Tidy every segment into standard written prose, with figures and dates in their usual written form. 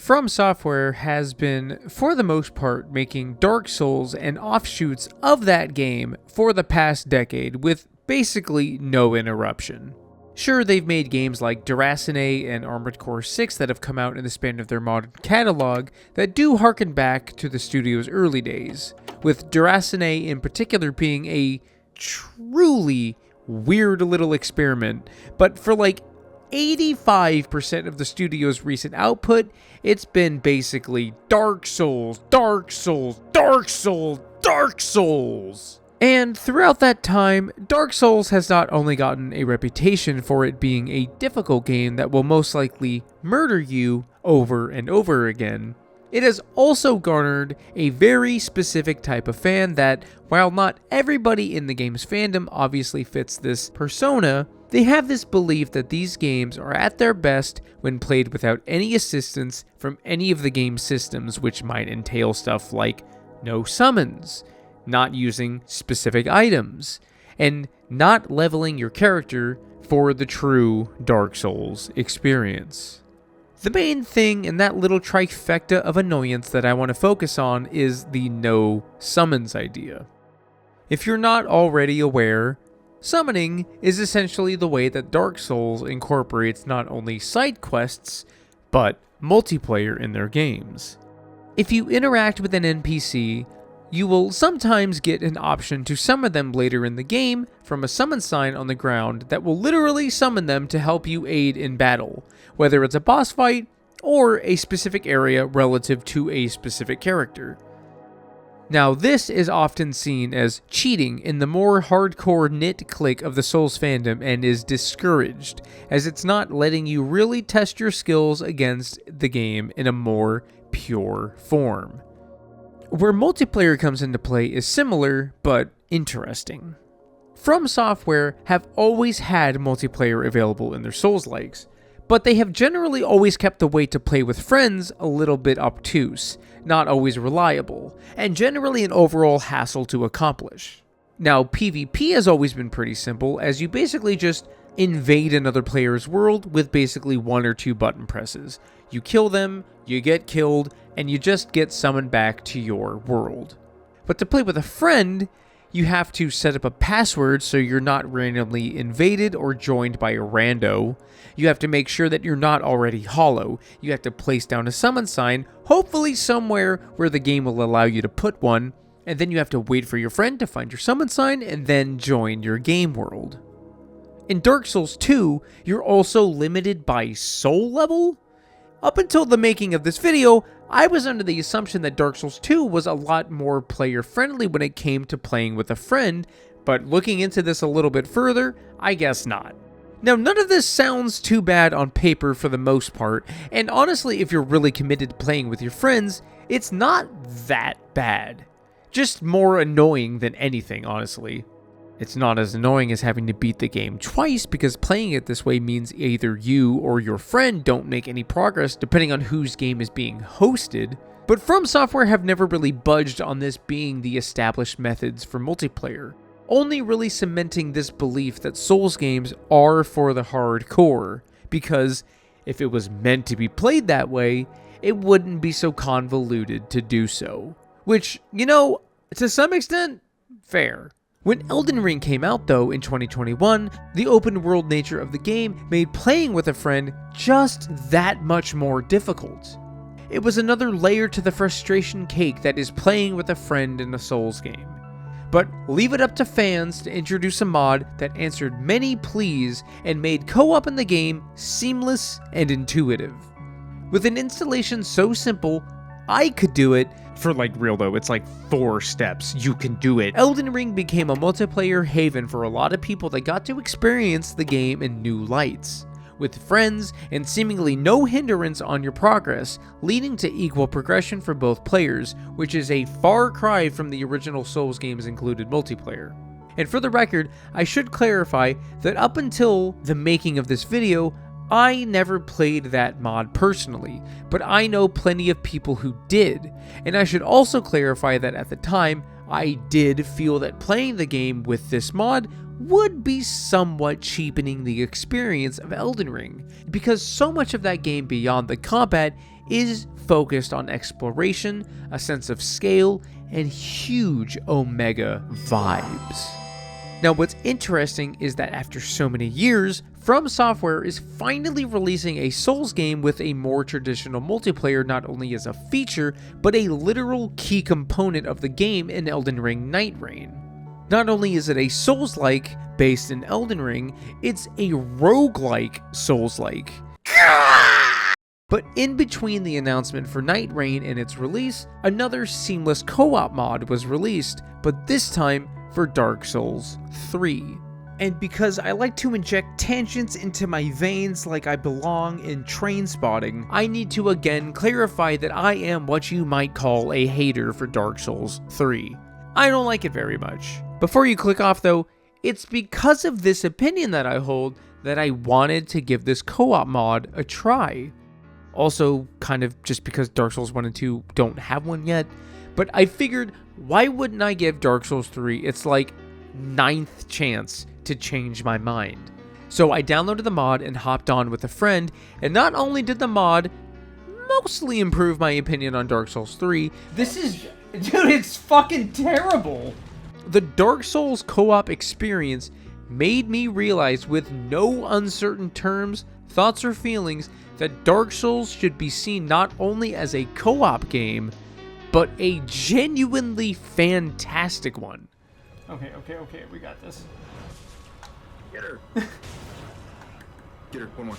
From Software has been, for the most part, making Dark Souls and offshoots of that game for the past decade with basically no interruption. Sure, they've made games like Duracinae and Armored Core 6 that have come out in the span of their modern catalog that do harken back to the studio's early days, with Duracinae in particular being a truly weird little experiment, but for like 85% of the studio's recent output, it's been basically Dark Souls, Dark Souls, Dark Souls, Dark Souls. And throughout that time, Dark Souls has not only gotten a reputation for it being a difficult game that will most likely murder you over and over again, it has also garnered a very specific type of fan that, while not everybody in the game's fandom obviously fits this persona, they have this belief that these games are at their best when played without any assistance from any of the game's systems, which might entail stuff like no summons, not using specific items, and not leveling your character for the true Dark Souls experience. The main thing in that little trifecta of annoyance that I want to focus on is the no summons idea. If you're not already aware, summoning is essentially the way that Dark Souls incorporates not only side quests, but multiplayer in their games. If you interact with an NPC, you will sometimes get an option to summon them later in the game from a summon sign on the ground that will literally summon them to help you aid in battle, whether it's a boss fight or a specific area relative to a specific character. Now, this is often seen as cheating in the more hardcore knit clique of the Souls fandom and is discouraged, as it's not letting you really test your skills against the game in a more pure form. Where multiplayer comes into play is similar, but interesting. From Software have always had multiplayer available in their Souls-likes, but they have generally always kept the way to play with friends a little bit obtuse, not always reliable, and generally an overall hassle to accomplish. Now, PvP has always been pretty simple, as you basically just invade another player's world with basically one or two button presses. You kill them, you get killed, and you just get summoned back to your world. But to play with a friend, you have to set up a password so you're not randomly invaded or joined by a rando. You have to make sure that you're not already hollow. You have to place down a summon sign, hopefully somewhere where the game will allow you to put one, and then you have to wait for your friend to find your summon sign and then join your game world. In Dark Souls 2, you're also limited by soul level? Up until the making of this video, I was under the assumption that Dark Souls 2 was a lot more player-friendly when it came to playing with a friend, but looking into this a little bit further, I guess not. Now, none of this sounds too bad on paper for the most part, and honestly, if you're really committed to playing with your friends, it's not that bad. Just more annoying than anything, honestly. It's not as annoying as having to beat the game twice, because playing it this way means either you or your friend don't make any progress depending on whose game is being hosted. But From Software have never really budged on this being the established methods for multiplayer, only really cementing this belief that Souls games are for the hardcore, because if it was meant to be played that way, it wouldn't be so convoluted to do so. Which, you know, to some extent, fair. When Elden Ring came out though in 2021, the open world nature of the game made playing with a friend just that much more difficult. It was another layer to the frustration cake that is playing with a friend in a Souls game. But leave it up to fans to introduce a mod that answered many pleas and made co-op in the game seamless and intuitive. With an installation so simple, I could do it. For like real though, it's like 4 steps. You can do it. Elden Ring became a multiplayer haven for a lot of people that got to experience the game in new lights, with friends and seemingly no hindrance on your progress, leading to equal progression for both players, which is a far cry from the original Souls games included multiplayer. And for the record, I should clarify that up until the making of this video, I never played that mod personally, but I know plenty of people who did, and I should also clarify that at the time, I did feel that playing the game with this mod would be somewhat cheapening the experience of Elden Ring, because so much of that game beyond the combat is focused on exploration, a sense of scale, and huge Omega vibes. Now, what's interesting is that after so many years, From Software is finally releasing a Souls game with a more traditional multiplayer, not only as a feature, but a literal key component of the game in Elden Ring Night Rain. Not only is it a Souls-like based in Elden Ring, it's a roguelike Souls-like. But in between the announcement for Night Rain and its release, another seamless co-op mod was released, but this time for Dark Souls 3. And because I like to inject tangents into my veins like I belong in Train Spotting, I need to again clarify that I am what you might call a hater for Dark Souls 3. I don't like it very much. Before you click off though, it's because of this opinion that I hold that I wanted to give this co-op mod a try. Also, kind of just because Dark Souls 1 and 2 don't have one yet, but I figured, why wouldn't I give Dark Souls 3 its like 9th chance to change my mind? So I downloaded the mod and hopped on with a friend, and not only did the mod mostly improve my opinion on Dark Souls 3, dude, it's fucking terrible. The Dark Souls co-op experience made me realize with no uncertain terms, thoughts, or feelings that Dark Souls should be seen not only as a co-op game, but a genuinely fantastic one. Okay, we got this. Get her. Get her, one more.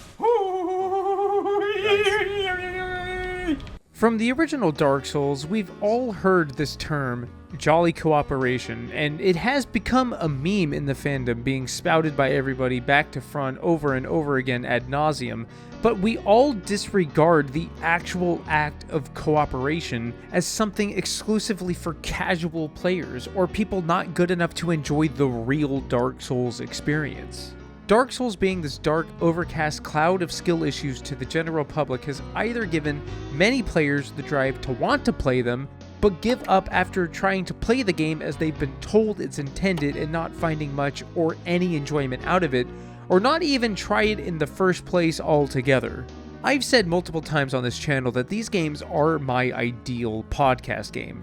From the original Dark Souls, we've all heard this term, jolly cooperation, and it has become a meme in the fandom, being spouted by everybody back to front over and over again ad nauseum, but we all disregard the actual act of cooperation as something exclusively for casual players, or people not good enough to enjoy the real Dark Souls experience. Dark Souls being this dark, overcast cloud of skill issues to the general public has either given many players the drive to want to play them, but give up after trying to play the game as they've been told it's intended and not finding much or any enjoyment out of it, or not even try it in the first place altogether. I've said multiple times on this channel that these games are my ideal podcast game.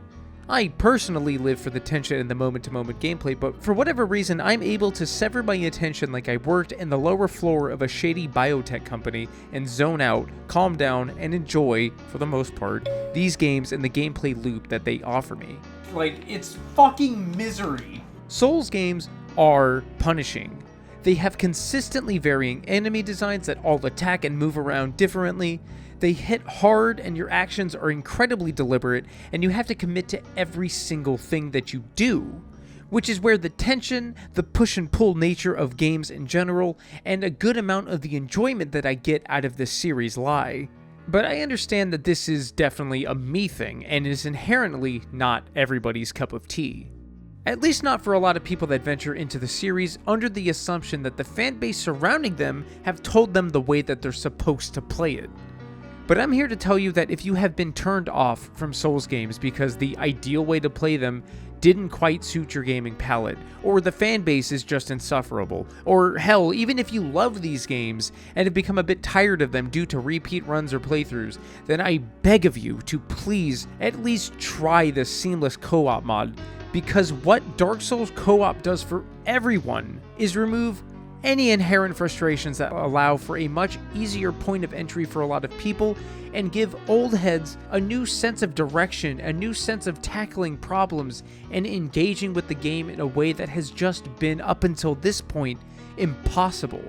I personally live for the tension and the moment-to-moment gameplay, but for whatever reason, I'm able to sever my attention like I worked in the lower floor of a shady biotech company and zone out, calm down, and enjoy, for the most part, these games and the gameplay loop that they offer me. Like, it's fucking misery. Souls games are punishing. They have consistently varying enemy designs that all attack and move around differently. They hit hard and your actions are incredibly deliberate, and you have to commit to every single thing that you do, which is where the tension, the push and pull nature of games in general, and a good amount of the enjoyment that I get out of this series lie. But I understand that this is definitely a me thing, and is inherently not everybody's cup of tea. At least not for a lot of people that venture into the series under the assumption that the fanbase surrounding them have told them the way that they're supposed to play it. But I'm here to tell you that if you have been turned off from Souls games because the ideal way to play them didn't quite suit your gaming palette, or the fanbase is just insufferable, or hell, even if you love these games and have become a bit tired of them due to repeat runs or playthroughs, then I beg of you to please at least try the seamless co-op mod, because what Dark Souls co-op does for everyone is remove any inherent frustrations that allow for a much easier point of entry for a lot of people, and give old heads a new sense of direction, a new sense of tackling problems, and engaging with the game in a way that has just been, up until this point, impossible.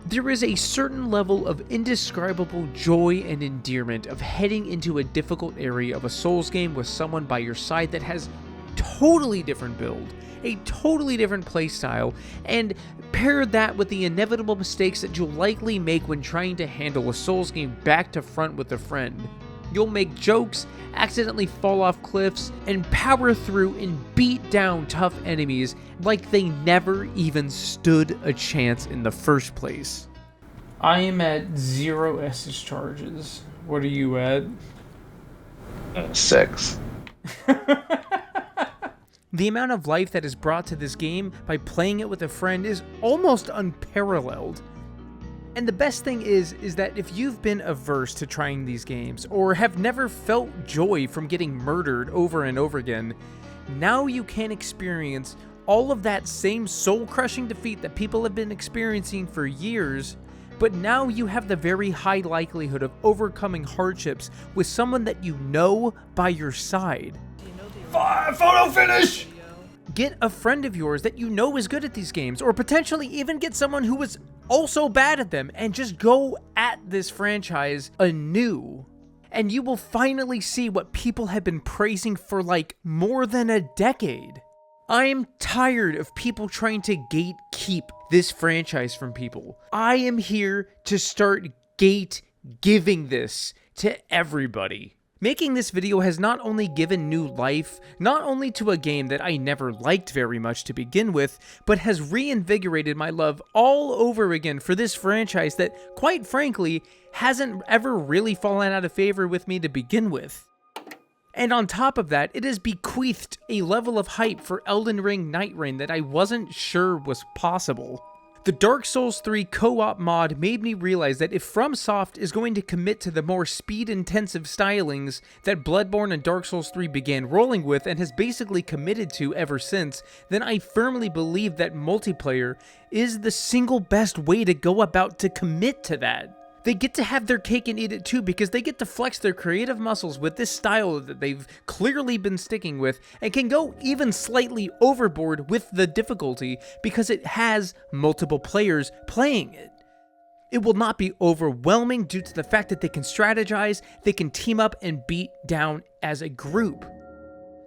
There is a certain level of indescribable joy and endearment of heading into a difficult area of a Souls game with someone by your side that has totally different build, a totally different playstyle, and pair that with the inevitable mistakes that you'll likely make when trying to handle a Souls game back to front with a friend. You'll make jokes, accidentally fall off cliffs, and power through and beat down tough enemies like they never even stood a chance in the first place. I am at 0 Estus charges. What are you at? 6. The amount of life that is brought to this game by playing it with a friend is almost unparalleled. And the best thing is that if you've been averse to trying these games, or have never felt joy from getting murdered over and over again, now you can experience all of that same soul-crushing defeat that people have been experiencing for years, but now you have the very high likelihood of overcoming hardships with someone that you know by your side. Photo finish! Get a friend of yours that you know is good at these games, or potentially even get someone who is also bad at them, and just go at this franchise anew. And you will finally see what people have been praising for like more than a decade. I am tired of people trying to gatekeep this franchise from people. I am here to start giving this to everybody. Making this video has not only given new life, not only to a game that I never liked very much to begin with, but has reinvigorated my love all over again for this franchise that, quite frankly, hasn't ever really fallen out of favor with me to begin with. And on top of that, it has bequeathed a level of hype for Elden Ring Night Rain that I wasn't sure was possible. The Dark Souls 3 co-op mod made me realize that if FromSoft is going to commit to the more speed-intensive stylings that Bloodborne and Dark Souls 3 began rolling with and has basically committed to ever since, then I firmly believe that multiplayer is the single best way to go about to commit to that. They get to have their cake and eat it too, because they get to flex their creative muscles with this style that they've clearly been sticking with, and can go even slightly overboard with the difficulty because it has multiple players playing it. It will not be overwhelming due to the fact that they can strategize, they can team up and beat down as a group.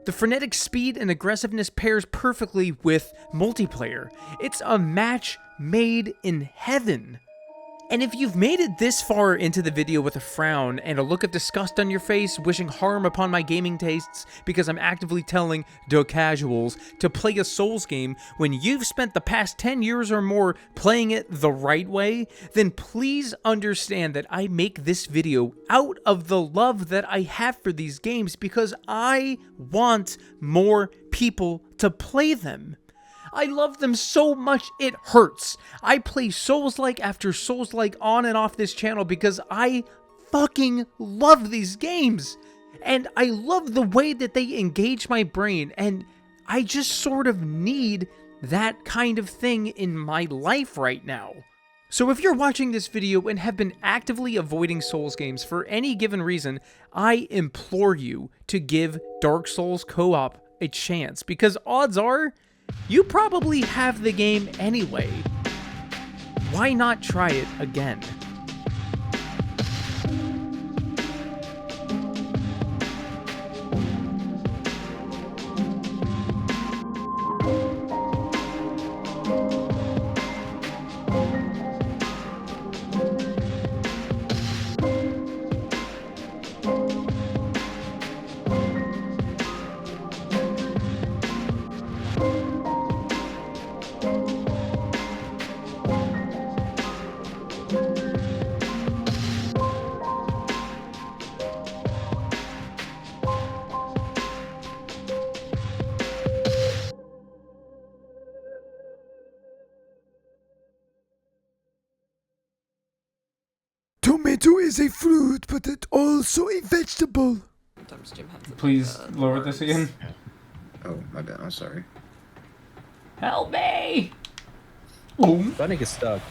The frenetic speed and aggressiveness pairs perfectly with multiplayer. It's a match made in heaven. And if you've made it this far into the video with a frown and a look of disgust on your face, wishing harm upon my gaming tastes because I'm actively telling the casuals to play a Souls game when you've spent the past 10 years or more playing it the right way, then please understand that I make this video out of the love that I have for these games because I want more people to play them. I love them so much it hurts. I play Souls-like after Souls-like on and off this channel because I fucking love these games. And I love the way that they engage my brain, and I just sort of need that kind of thing in my life right now. So if you're watching this video and have been actively avoiding Souls games for any given reason, I implore you to give Dark Souls co-op a chance, because odds are you probably have the game anyway. Why not try it again? Tomato is a fruit, but it's also a vegetable. Sometimes Jim has Please lower this again. Oh, my bad. I'm sorry. Help me! That nigga's stuck.